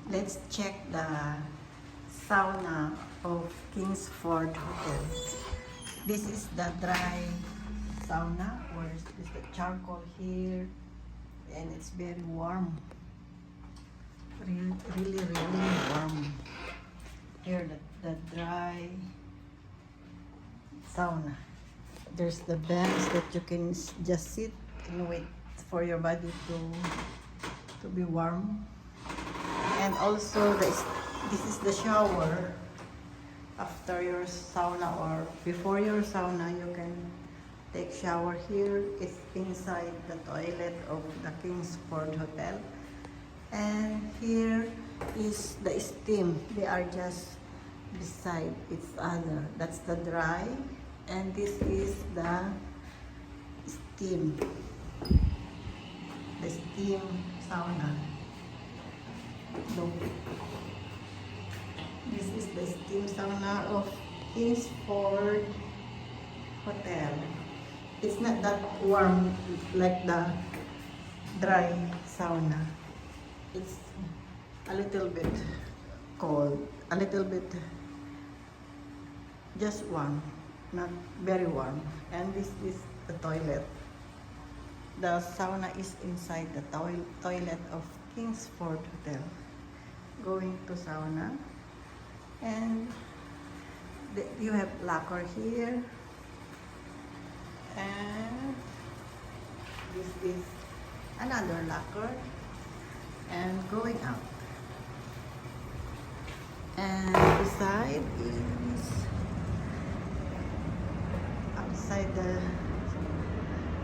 Let's check the sauna of Kingsford Hotel. This is the dry sauna, or is the charcoal here, and it's very warm. Really warm. Here, the dry sauna. There's the bench that you can just sit and wait for your body to be warm. And also this is the shower. After your sauna or before your sauna, you can take shower here. It's inside the toilet of the Kingsford Hotel. And here is the steam. They are just beside each other. That's the dry, and this is the steam. The steam sauna. Look. This is the steam sauna of Kingsford Hotel. It's not that warm like the dry sauna. It's a little bit cold, a little bit just warm, not very warm. And this is the toilet. The sauna is inside the toilet of Kingsford Hotel. Going to sauna, and you have locker here, and this is another locker, and going out. And beside is outside the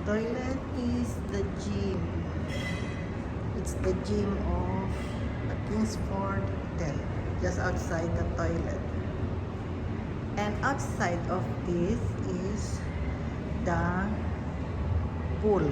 toilet is the gym. It's the gym of the Kingsford Hotel, just outside the toilet. And outside of this is the pool.